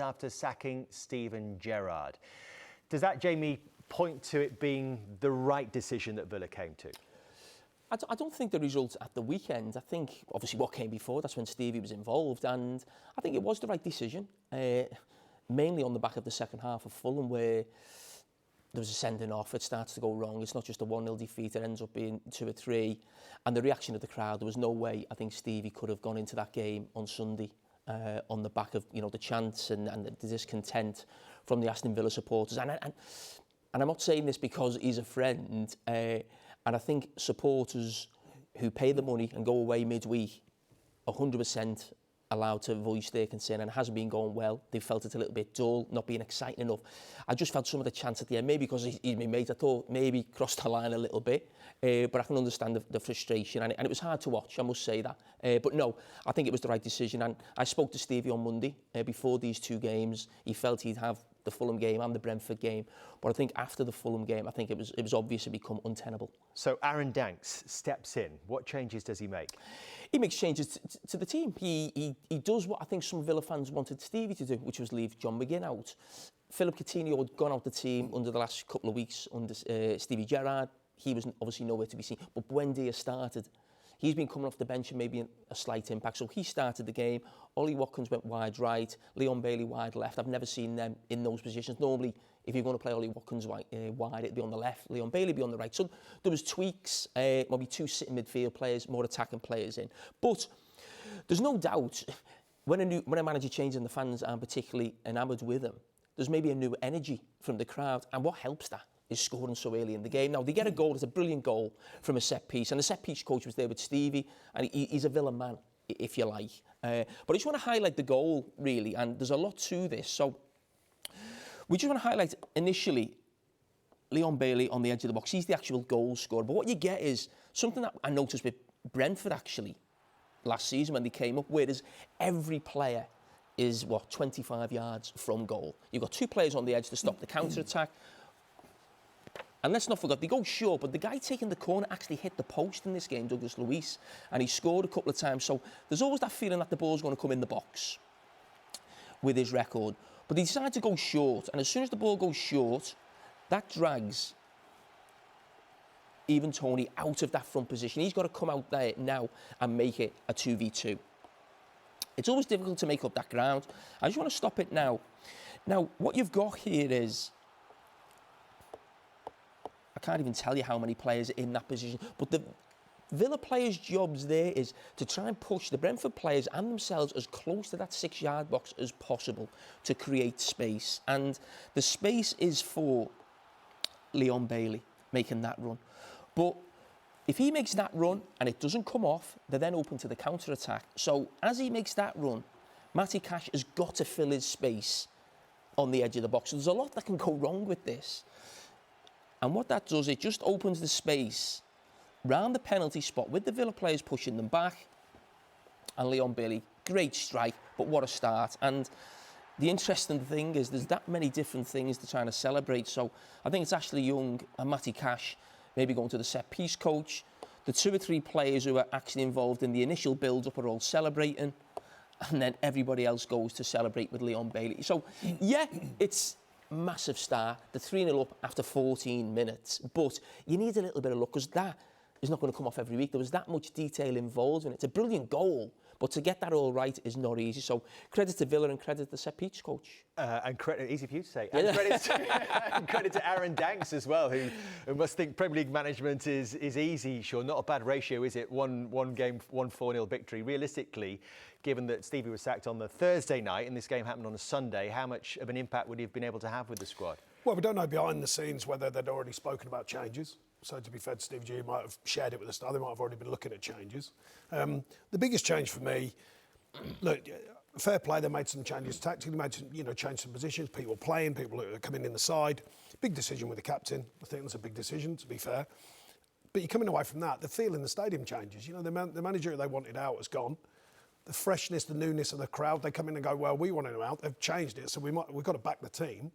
after sacking Steven Gerrard. Does that, Jamie, point to it being the right decision that Villa came to? I don't think the result at the weekend. I think, obviously, what came before, that's when Stevie was involved, and I think it was the right decision, mainly on the back of the second half of Fulham, where there was a sending off, it starts to go wrong. It's not just a 1-0 defeat, it ends up being 2 or 3. And the reaction of the crowd, there was no way I think Stevie could have gone into that game on Sunday on the back of, you know, the chants and the discontent from the Aston Villa supporters. And I'm not saying this because he's a friend, and I think supporters who pay the money and go away midweek 100% allowed to voice their concern, and it hasn't been going well. They felt it a little bit dull, not being exciting enough. I just felt some of the chants at the end, maybe because he's my mate, I thought maybe crossed the line a little bit, but I can understand the frustration, and it was hard to watch, I must say that. But no, I think it was the right decision, and I spoke to Stevie on Monday before these two games. He felt he'd have the Fulham game and the Brentford game, but I think after the Fulham game, I think it was obvious it become untenable. So Aaron Danks steps in. What changes does he make? He makes changes to the team. He does what I think some Villa fans wanted Stevie to do, which was leave John McGinn out. Philip Coutinho had gone out the team under the last couple of weeks under Stevie Gerrard. He was obviously nowhere to be seen, but Buendia started. He's been coming off the bench and maybe a slight impact. So he started the game. Ollie Watkins went wide right. Leon Bailey wide left. I've never seen them in those positions. Normally, if you're going to play Ollie Watkins wide, it'd be on the left. Leon Bailey be on the right. So there was tweaks. Maybe two sitting midfield players, more attacking players in. But there's no doubt when a manager changes and the fans aren't particularly enamoured with him, there's maybe a new energy from the crowd. And what helps that is scoring so early in the game. Now, they get a goal, it's a brilliant goal from a set-piece, and the set-piece coach was there with Stevie, and he's a Villa man, if you like. But I just want to highlight the goal, really, and there's a lot to this. So we just want to highlight, initially, Leon Bailey on the edge of the box. He's the actual goal scorer. But what you get is something that I noticed with Brentford, actually, last season when they came up, whereas every player is, 25 yards from goal. You've got two players on the edge to stop the counter-attack. And let's not forget, they go short, but the guy taking the corner actually hit the post in this game, Douglas Luiz, and he scored a couple of times. So there's always that feeling that the ball's going to come in the box with his record. But he decided to go short, and as soon as the ball goes short, that drags Ivan Toney out of that front position. He's got to come out there now and make it a 2v2. It's always difficult to make up that ground. I just want to stop it now. Now, what you've got here is, I can't even tell you how many players are in that position, but the Villa players' jobs there is to try and push the Brentford players and themselves as close to that 6-yard box as possible to create space. And the space is for Leon Bailey making that run. But if he makes that run and it doesn't come off, they're then open to the counter-attack. So as he makes that run, Matty Cash has got to fill his space on the edge of the box. So there's a lot that can go wrong with this. And what that does, it just opens the space round the penalty spot with the Villa players pushing them back. And Leon Bailey, great strike, but what a start. And the interesting thing is there's that many different things they're trying to celebrate. So I think it's Ashley Young and Matty Cash maybe going to the set-piece coach. The 2 or 3 players who are actually involved in the initial build-up are all celebrating. And then everybody else goes to celebrate with Leon Bailey. So, yeah, it's massive start, the 3-0 up after 14 minutes. But you need a little bit of luck because that is not going to come off every week. There was that much detail involved in it. It's a brilliant goal, but to get that all right is not easy. So credit to Villa and credit to the set-piece coach. And credit, easy for you to say. And credit to Aaron Danks as well, who must think Premier League management is easy. Sure, not a bad ratio, is it? One game, 4-0 victory. Realistically, given that Stevie was sacked on the Thursday night and this game happened on a Sunday, how much of an impact would he have been able to have with the squad? Well, we don't know behind the scenes whether they'd already spoken about changes. So to be fair to Stevie G, he might have shared it with the staff. They might have already been looking at changes. The biggest change for me, look, fair play, they made some changes tactically, made some, changed some positions, people playing, people who are coming in the side. Big decision with the captain. I think that's a big decision, to be fair. But you're coming away from that, the feel in the stadium changes. The manager they wanted out has gone. The freshness, the newness of the crowd, they come in and go, well, we wanted him out. They've changed it, so we've got to back the team.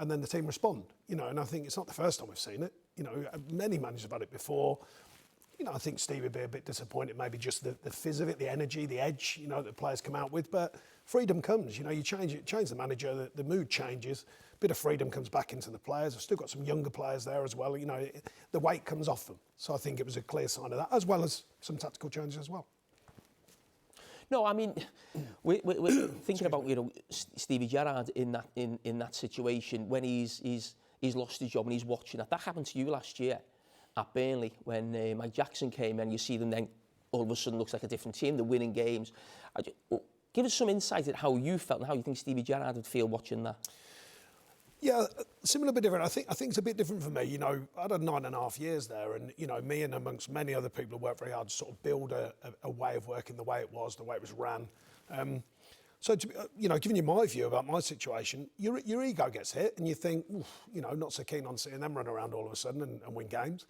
And then the team respond, and I think it's not the first time we've seen it. Many managers have had it before. I think Steve would be a bit disappointed, maybe just the fizz of it, the energy, the edge, that players come out with. But freedom comes. You know, you change the manager, the mood changes. A bit of freedom comes back into the players. I've still got some younger players there as well. You know, the weight comes off them. So I think it was a clear sign of that, as well as some tactical changes as well. No, I mean, we're thinking about, you know, Stevie Gerrard in that situation when he's lost his job and he's watching that. That happened to you last year at Burnley when Mike Jackson came and you see them then all of a sudden looks like a different team. They're winning games. Give us some insight at how you felt and how you think Stevie Gerrard would feel watching that. Yeah, similar but different. I think it's a bit different for me. You know, I had 9.5 years there, and you know, me and amongst many other people who worked very hard to sort of build a way of working, the way it was ran. So, you know, giving you my view about my situation, your ego gets hit, and you think, you know, not so keen on seeing them run around all of a sudden and win games.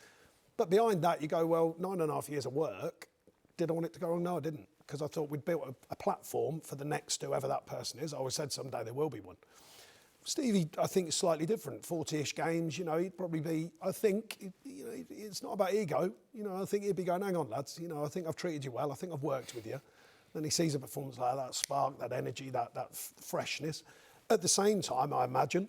But behind that, you go, well, 9.5 years of work. Did I want it to go wrong? No, I didn't, because I thought we'd built a platform for the next whoever that person is. I always said someday there will be one. Stevie, I think, is slightly different. 40-ish games, you know, he'd probably be, I think, you know, it's not about ego. You know, I think he'd be going, hang on, lads, you know, I think I've treated you well. I think I've worked with you. Then he sees a performance like that spark, that energy, that freshness. At the same time, I imagine,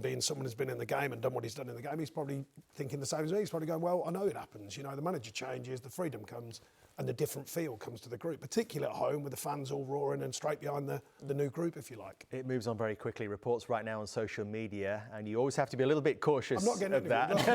being someone who's been in the game and done what he's done in the game, he's probably thinking the same as me. He's probably going, well, I know it happens. You know, the manager changes, the freedom comes, and the different feel comes to the group, particularly at home with the fans all roaring and straight behind the new group, if you like. It moves on very quickly. Reports right now on social media, and you always have to be a little bit cautious I'm not getting of that.